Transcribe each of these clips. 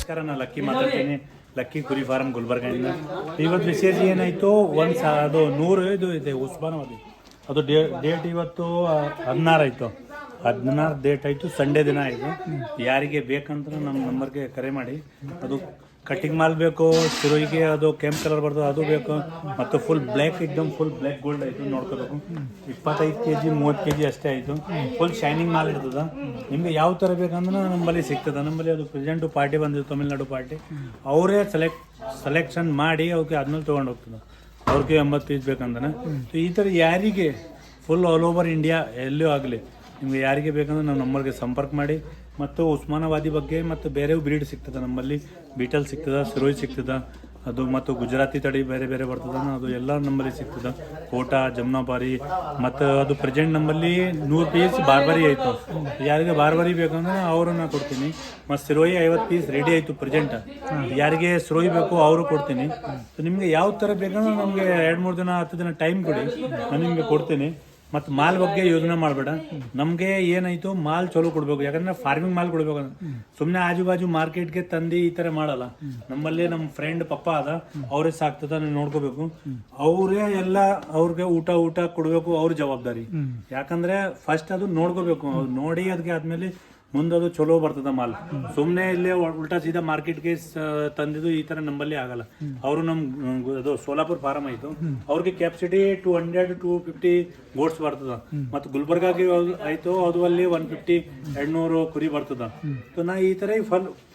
ನಮಸ್ಕಾರ, ನಾನು ಲಕ್ಕಿ ಮಾತಾಡ್ತೀನಿ. ಲಕ್ಕಿ ಕುರಿ ಫಾರಂ ಗುಲ್ಬರ್ಗಿಂದ. ಇವತ್ತು ವಿಶೇಷ ಏನಾಯಿತು, ಅದು 100 ಇದು ಇದೆ ಉಸ್ಮಾನಾಬಾದಿ. ಅದು ಡೇಟ್ ಇವತ್ತು 16 ಆಯಿತು. 16 ಡೇಟ್ ಆಯಿತು, ಸಂಡೇ ದಿನ ಆಯಿತು. ಯಾರಿಗೆ ಬೇಕಂತ ನಮ್ಮ ನಂಬರ್ಗೆ ಕರೆ ಮಾಡಿ. ಅದು ಕಟಿಂಗ್ ಮಾಲ್ ಬೇಕು, ಸಿರೋಯಿಗೆ ಅದು ಕೆಂಪು ಕಲರ್ ಬರ್ತದೆ ಅದು ಬೇಕು, ಮತ್ತು full black full black gold ಆಯಿತು ನೋಡ್ಕೋಬೇಕು. 25 kg 30 kg ಅಷ್ಟೇ ಆಯಿತು. ಫುಲ್ ಶೈನಿಂಗ್ ಮಾಲ್ ಇರ್ತದೆ. ನಿಮಗೆ ಯಾವ ಥರ ಬೇಕಂದ್ರೆ ನಮ್ಮಲ್ಲಿ ಸಿಗ್ತದೆ. ನಮ್ಮಲ್ಲಿ ಅದು ಪ್ರೆಸೆಂಟು ಪಾರ್ಟಿ ಬಂದಿದ್ದು, ತಮಿಳ್ನಾಡು ಪಾರ್ಟಿ, ಅವರೇ ಸೆಲೆಕ್ಷನ್ ಮಾಡಿ ಅವ್ರಿಗೆ ಆದ್ಮೇಲೆ ತೊಗೊಂಡು ಹೋಗ್ತದೆ. ಅವ್ರಿಗೆ 80 ಪೀಸ್ ಬೇಕಂದ್ರೆ. ಈ ಥರ ಯಾರಿಗೆ ಫುಲ್ ಆಲ್ ಓವರ್ ಇಂಡಿಯಾ ಎಲ್ಲೂ ಆಗಲಿ ನಿಮಗೆ ಯಾರಿಗೆ ಬೇಕಂದ್ರೆ ನಾವು ನಂಬರ್ಗೆ ಸಂಪರ್ಕ ಮಾಡಿ. ಮತ್ತು ಉಸ್ಮಾನಾಬಾದಿ ಬಗ್ಗೆ ಮತ್ತು ಬೇರೆ ಬ್ರೀಡ್ ಸಿಗ್ತದೆ ನಮ್ಮಲ್ಲಿ. ಬೀಟಲ್ ಸಿಗ್ತದೆ, ಸಿರೋಯ್ ಸಿಗ್ತದೆ, ಅದು ಮತ್ತು ಗುಜರಾತಿ ತಳಿ ಬೇರೆ ಬೇರೆ ಬರ್ತದೆ, ಅದು ಎಲ್ಲ ನಮ್ಮಲ್ಲಿ ಸಿಗ್ತದೆ. ಕೋಟಾ, ಜಮ್ನಾಬಾರಿ, ಮತ್ತು ಅದು ಪ್ರೆಸೆಂಟ್ ನಮ್ಮಲ್ಲಿ 100 ಪೀಸ್ ಬಾರ್ಬರಿ ಆಯಿತು. ಯಾರಿಗೆ ಬಾರ್ಬರಿ ಬೇಕಂದ್ರೆ ಅವ್ರನ್ನ ಕೊಡ್ತೀನಿ. ಮತ್ತು ಸಿರೋಯಿ 50 ಪೀಸ್ ರೆಡಿ ಆಯಿತು ಪ್ರೆಸೆಂಟ್. ಯಾರಿಗೆ ಸಿರೋಯಿ ಬೇಕು ಅವರು ಕೊಡ್ತೀನಿ. ನಿಮಗೆ ಯಾವ ಥರ ಬೇಕಂದ್ರೆ ನಮಗೆ 2-3 ದಿನ 10 ದಿನ ಟೈಮ್ ಕೊಡಿ, ನಾನು ನಿಮಗೆ ಕೊಡ್ತೀನಿ. ಮತ್ತು ಮಾಲ್ ಬಗ್ಗೆ ಯೋಜನೆ ಮಾಡಬೇಡ. ನಮಗೆ ಏನಾಯಿತು, ಮಾಲ್ ಚಲೋ ಕೊಡಬೇಕು. ಯಾಕಂದರೆ ಫಾರ್ಮಿಂಗ್ ಮಾಲ್ ಕೊಡಬೇಕು. ಸುಮ್ಮನೆ ಆಜು ಬಾಜು ಮಾರ್ಕೆಟ್ಗೆ ತಂದು ಈ ಥರ ಮಾಡಲ್ಲ. ನಮ್ಮಲ್ಲಿ ನಮ್ಮ ಫ್ರೆಂಡ್ ಪಪ್ಪ ಅದ, ಅವರೇ ಸಾಕ್ತದ, ನೀವು ನೋಡ್ಕೋಬೇಕು. ಅವರೇ ಎಲ್ಲ ಅವ್ರಿಗೆ ಊಟ ಕೊಡಬೇಕು, ಅವ್ರ ಜವಾಬ್ದಾರಿ. ಯಾಕಂದರೆ ಫಸ್ಟ್ ಅದು ನೋಡ್ಕೋಬೇಕು. ನೋಡಿ ಅದಕ್ಕೆ ಆದಮೇಲೆ ಮುಂದೆ ಅದು ಚಲೋ ಬರ್ತದ ಮಾಲ್. ಸುಮ್ಮನೆ ಇಲ್ಲೇ ಉಲ್ಟಾ ಸೀದಾ ಮಾರ್ಕೆಟ್ಗೆ ತಂದಿದ್ದು ಈ ಥರ ನಮ್ಮಲ್ಲಿ ಆಗಲ್ಲ. ಅವರು ನಮ್ಮ ಅದು ಸೋಲಾಪುರ ಫಾರಮ್ ಆಯಿತು, ಅವ್ರಿಗೆ ಕ್ಯಾಪಾಸಿಟಿ 200-250 ಗೋಟ್ಸ್ ಬರ್ತದ. ಮತ್ತು ಗುಲ್ಬರ್ಗಾಗೆ ಆಯಿತು, ಅದು ಅಲ್ಲಿ 150-200 ಕುರಿ ಬರ್ತದ. ನಾ ಈ ಥರ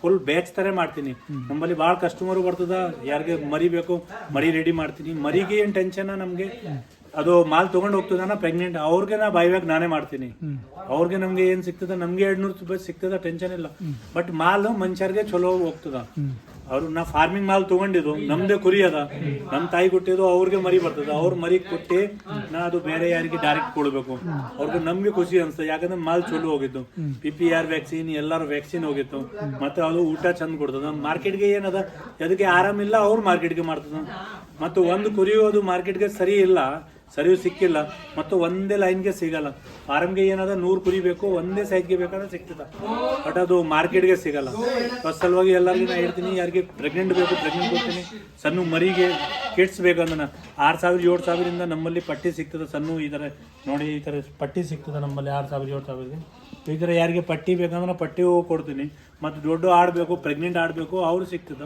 ಫುಲ್ ಬ್ಯಾಚ್ ಥರ ಮಾಡ್ತೀನಿ. ನಮ್ಮಲ್ಲಿ ಭಾಳ ಕಸ್ಟಮರು ಬರ್ತದ. ಯಾರಿಗೆ ಮರಿ ಬೇಕು ಮರಿ ರೆಡಿ ಮಾಡ್ತೀನಿ. ಮರಿಗೆ ಏನು ಟೆನ್ಷನ್ ನಮಗೆ, ಅದು ಮಾಲ್ ತೊಗೊಂಡು ಹೋಗ್ತದ ಪ್ರೆಗ್ನೆಂಟ್, ಅವ್ರಿಗೆ ನಾ ಬೈಬ್ಯಾಕ್ ನಾನೇ ಮಾಡ್ತೀನಿ. ಅವ್ರಿಗೆ ನಮ್ಗೆ ಏನು ಸಿಗ್ತದ, ನಮ್ಗೆ 200 ರೂಪಾಯಿ ಸಿಗ್ತದ, ಟೆನ್ಷನ್ ಇಲ್ಲ. ಬಟ್ ಮಾಲ್ ಮನುಷ್ಯರಿಗೆ ಚಲೋ ಹೋಗ್ತದ. ಅವ್ರು ನಾ ಫಾರ್ಮಿಂಗ್ ಮಾಲ್ ತೊಗೊಂಡಿದ್ದು, ನಮ್ದೇ ಕುರಿ ಅದ, ನಮ್ಮ ತಾಯಿ ಕೊಟ್ಟಿದ್ದು, ಅವ್ರಿಗೆ ಮರಿ ಬರ್ತದ. ಅವ್ರ ಮರಿ ಕೊಟ್ಟು ನಾ ಅದು ಬೇರೆ ಯಾರಿಗೆ ಡೈರೆಕ್ಟ್ ಕೊಡಬೇಕು. ಅವ್ರಿಗೆ ನಮ್ಗೆ ಖುಷಿ ಅನ್ಸ್ತದೆ. ಯಾಕಂದ್ರೆ ಮಾಲ್ ಚಲೋ ಹೋಗಿದ್ದು, PPR ವ್ಯಾಕ್ಸಿನ್ ಎಲ್ಲರೂ ವ್ಯಾಕ್ಸಿನ್ ಹೋಗಿತ್ತು. ಮತ್ತು ಅದು ಊಟ ಚಂದ ಕೊಡ್ತದ. ಮಾರ್ಕೆಟ್ಗೆ ಏನದ, ಅದಕ್ಕೆ ಆರಾಮಿಲ್ಲ, ಅವ್ರು ಮಾರ್ಕೆಟ್ಗೆ ಮಾಡ್ತದ. ಮತ್ತು ಒಂದು ಕುರಿಯು ಅದು ಮಾರ್ಕೆಟ್ಗೆ ಸರಿ ಇಲ್ಲ, ಸರಿಯೂ ಸಿಕ್ಕಿಲ್ಲ, ಮತ್ತು ಒಂದೇ ಲೈನ್ಗೆ ಸಿಗಲ್ಲ. ಫಾರಮ್ಗೆ ಏನದ 100 ಕುರಿ ಬೇಕು, ಒಂದೇ ಸೈಜ್ಗೆ ಬೇಕಾದ್ರೆ ಸಿಗ್ತದ. ಬಟ್ ಅದು ಮಾರ್ಕೆಟ್ಗೆ ಸಿಗಲ್ಲ. ಫಸ್ಟ್ ಸಲುವಾಗಿ ಎಲ್ಲರಿಗೂ ನಾ ಹೇಳ್ತೀನಿ, ಯಾರಿಗೆ ಪ್ರೆಗ್ನೆಂಟ್ ಬೇಕು ಪ್ರೆಗ್ನೆಂಟ್ ಕೊಡ್ತೀನಿ. ಸಣ್ಣ ಮರಿಗೆ ಕಿಡ್ಸ್ ಬೇಕಂದ್ರೆ 6,000-7,000 ನಮ್ಮಲ್ಲಿ ಪಟ್ಟಿ ಸಿಗ್ತದೆ. ಸಣ್ಣ ಈ ಥರ ನೋಡಿ, ಈ ಥರ ಪಟ್ಟಿ ಸಿಗ್ತದೆ ನಮ್ಮಲ್ಲಿ 6,000-7,000. ಈ ಥರ ಯಾರಿಗೆ ಪಟ್ಟಿ ಬೇಕಂದ್ರೆ ಪಟ್ಟಿ ಕೊಡ್ತೀನಿ. ಮತ್ತು ದೊಡ್ಡ ಆಡಬೇಕು, ಪ್ರೆಗ್ನೆಂಟ್ ಆಡಬೇಕು, ಅವರು ಸಿಗ್ತದೆ,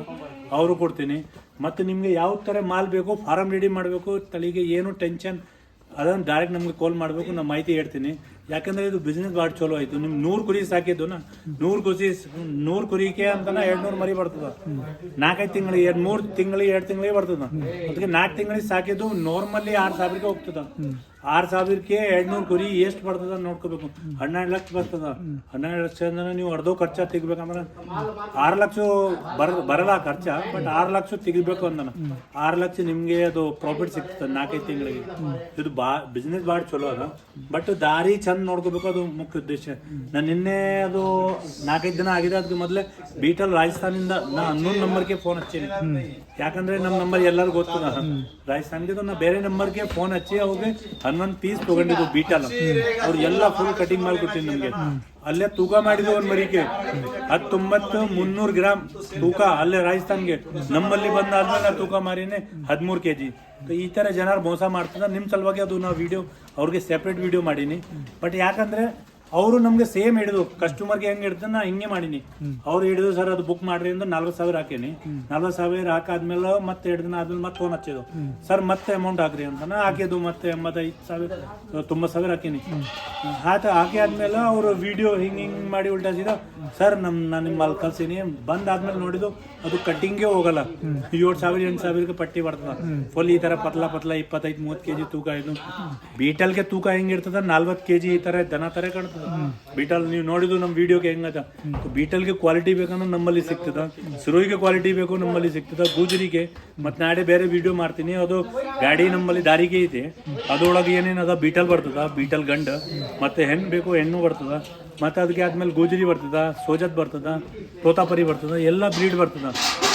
ಅವರು ಕೊಡ್ತೀನಿ. ಮತ್ತು ನಿಮಗೆ ಯಾವ ಥರ ಮಾಲ್ ಬೇಕು, ಫಾರಮ್ ರೆಡಿ ಮಾಡಬೇಕು, ತಳಿಗೆ ಏನು ಟೆನ್ಷನ್ ಅದನ್ನು ಡೈರೆಕ್ಟ್ ನಮಗೆ ಕಾಲ್ ಮಾಡಬೇಕು, ನಾನು ಮಾಹಿತಿ ಹೇಳ್ತೀನಿ. ಯಾಕಂದರೆ ಇದು ಬಿಸ್ನೆಸ್ ಭಾಳ ಚಲೋ ಆಯಿತು. ನಿಮ್ಗೆ 100 ಕುರಿ ಸಾಕಿದ್ದು 100 ಕುರಿಕೆ ಅಂತನ 200 ಮರಿ ಬರ್ತದ. 4-5 ತಿಂಗಳಿಗೆ 3 ತಿಂಗಳಿಗೆ 2 ತಿಂಗಳಿಗೆ ಬರ್ತದ. ಅದಕ್ಕೆ 4 ತಿಂಗಳಿಗೆ ಸಾಕಿದ್ದು ನಾರ್ಮಲಿ 6,000ಕ್ಕೆ ಹೋಗ್ತದ. 6,000ಕ್ಕೆ 200 ಕುರಿ ಎಷ್ಟು ಬರ್ತದ ನೋಡ್ಕೋಬೇಕು. 12 ಲಕ್ಷ ಬರ್ತದ. 12 ಲಕ್ಷ ಅಂದ್ರೆ ನೀವು ಅರ್ಧ ಖರ್ಚ ತೆಗಿಬೇಕಂದ್ರೆ 6 ಲಕ್ಷ ಬರಲ್ಲ ಖರ್ಚ. ಬಟ್ 6 ಲಕ್ಷ ತೆಗಿಬೇಕು ಅಂದನ. 6 ಲಕ್ಷ ನಿಮಗೆ ಅದು ಪ್ರಾಫಿಟ್ ಸಿಗ್ತದೆ 4-5 ತಿಂಗಳಿಗೆ. ಇದು ಬಿಸ್ನೆಸ್ ಭಾಳ ಚಲೋ ಅದ. ಬಟ್ ದಾರಿ ಚಂದ ನೋಡ್ಕೋಬೇಕು, ಅದು ಮುಖ್ಯ ಉದ್ದೇಶ. ನಾನು ನಿನ್ನೆ ಅದು 4-5 ದಿನ ಆಗಿದೆ. ಅದಕ್ಕೆ ಮೊದಲೇ ಬೀಟಲ್ ರಾಜಸ್ಥಾನಿಂದ ನಾ 11 ನಂಬರ್ಗೆ ಫೋನ್ ಹಚ್ಚೀನಿ. ಯಾಕಂದ್ರೆ ನಮ್ಮ ನಂಬರ್ ಎಲ್ಲರೂ ಗೊತ್ತದ ರಾಜಸ್ಥಾನ್ಗೆ. ನಾ ಬೇರೆ ನಂಬರ್ಗೆ ಫೋನ್ ಹಚ್ಚಿ ಅವ್ರಿಗೆ 11 ಪೀಸ್ ತೊಗೊಂಡಿದ್ದು ಬೀಟಲ್. ಅವ್ರು ಎಲ್ಲ ಫುಲ್ ಕಟಿಂಗ್ ಮಾಡಿಕೊಡ್ತೀನಿ. ನಮಗೆ ಅಲ್ಲೇ ತೂಕ ಮಾಡಿದ್ದು ಒಂದು ಮರಿಗೆ 19,300 ಗ್ರಾಮ್ ತೂಕ ಅಲ್ಲೇ ರಾಜಸ್ಥಾನ್ಗೆ. ನಮ್ಮಲ್ಲಿ ಬಂದಾದ್ಮೇಲೆ ನಾ ತೂಕ ಮಾರಿನೇ 13 kg. ಈ ಥರ ಜನರು ಮೋಸ ಮಾಡ್ತದ. ನಿಮ್ಮ ಸಲುವಾಗಿ ಅದು ನಾವು ವಿಡಿಯೋ ಅವ್ರಿಗೆ ಸೆಪ್ರೇಟ್ ವಿಡಿಯೋ ಮಾಡೀನಿ. ಬಟ್ ಯಾಕಂದರೆ ಅವರು ನಮಗೆ ಸೇಮ್ ಹಿಡಿದು ಕಸ್ಟಮರ್ಗೆ ಹೆಂಗೆ ಹಿಡಿದ ನಾ ಹಿಂಗೆ ಮಾಡೀನಿ. ಅವ್ರು ಹಿಡಿದು ಸರ್ ಅದು ಬುಕ್ ಮಾಡ್ರಿ ಅಂದ್ರೆ 40,000 ಹಾಕೀನಿ. 40,000 ಹಾಕಾದ್ಮೇಲೆ ಮತ್ತೆ 2 ದಿನ ಆದ್ಮೇಲೆ ಮತ್ತೆ ಫೋನ್ ಹಚ್ಚಿದ್ದು, ಸರ್ ಮತ್ತೆ ಅಮೌಂಟ್ ಹಾಕ್ರಿ ಅಂತ ನಾ ಹಾಕಿದ್ದು. ಮತ್ತೆ 85,000 90,000 ಹಾಕೀನಿ. ಹಾಕಿ ಆದ್ಮೇಲೆ ಅವರು ವಿಡಿಯೋ ಹಿಂಗೆ ಮಾಡಿ ಉಲ್ಟಾಸಿದ, ಸರ್ ನಾನು ನಿಮ್ಮ ಅಲ್ಲಿ ಕಲ್ಸೀನಿ. ಬಂದಾದ್ಮೇಲೆ ನೋಡಿದ್ದು ಅದು ಕಟ್ಟಿಂಗೇ ಹೋಗಲ್ಲ. 7,000-8,000ಕ್ಕೆ ಪಟ್ಟಿ ಬರ್ತದ. ಫುಲ್ ಈ ಥರ ಪತ್ಲ 25-30 kg ತೂಕ. ಇದು ಬೀಟಲ್ಗೆ ತೂಕ ಹೆಂಗಿರ್ತದ 40 kg ಈ ಥರ ದನ ಥರ ಕಾಣ್ತದ ಬೀಟಲ್. ನೀವು ನೋಡಿದ್ದು ನಮ್ಮ ವಿಡಿಯೋಗೆ ಹೆಂಗದ. ಬೀಟಲ್ಗೆ ಕ್ವಾಲಿಟಿ ಬೇಕಂದ್ರೆ ನಮ್ಮಲ್ಲಿ ಸಿಗ್ತದ. ಸಿರೋಯಿಗೆ ಕ್ವಾಲಿಟಿ ಬೇಕು ನಮ್ಮಲ್ಲಿ ಸಿಗ್ತದ. ಗೂಜರಿಗೆ ಮತ್ತು ನಾಳೆ ಬೇರೆ ವಿಡಿಯೋ ಮಾಡ್ತೀನಿ. ಅದು ಗಾಡಿ ನಮ್ಮಲ್ಲಿ ದಾರಿಗೆ ಇದೆ. ಅದರೊಳಗೆ ಏನೇನದ ಬೀಟಲ್ ಬರ್ತದ, ಬೀಟಲ್ ಗಂಡ, ಮತ್ತು ಹೆಣ್ಣು ಬೇಕು ಹೆಣ್ಣು ಬರ್ತದ. ಮತ್ತು ಅದಕ್ಕೆ ಆದ್ಮೇಲೆ ಗೋಜರಿ ಬರ್ತದ, ಸೋಜತ್ ಬರ್ತದ, ತೋತಾಪರಿ ಬರ್ತದ, ಎಲ್ಲ ಬ್ರೀಡ್ ಬರ್ತದ.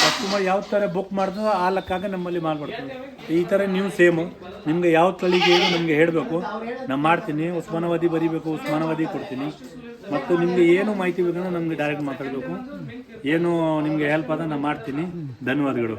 ಕಸ್ಟಮರ್ ಯಾವ ಥರ ಬುಕ್ ಮಾಡ್ತದೋ ಆ ಲೆಕ್ಕಾಗ ನಮ್ಮಲ್ಲಿ ಮಾಲ್ ಬರ್ತದೆ. ಈ ಥರ ನೀವು ಸೇಮು ನಿಮ್ಗೆ ಯಾವ ತಳಿಗೆ ಏನು ನಮಗೆ ಹೇಳಬೇಕು, ನಾನು ಮಾಡ್ತೀನಿ. ಉಸ್ಮಾನಾಬಾದಿ ಬರೀಬೇಕು, ಉಸ್ಮಾನಾಬಾದಿ ಕೊಡ್ತೀನಿ. ಮತ್ತು ನಿಮಗೆ ಏನು ಮಾಹಿತಿ ಬೇಕಂದ್ರೆ ನಮಗೆ ಡೈರೆಕ್ಟ್ ಮಾತಾಡಬೇಕು. ಏನು ನಿಮಗೆ ಹೆಲ್ಪ್ ಆದ ನಾನು ಮಾಡ್ತೀನಿ. ಧನ್ಯವಾದಗಳು.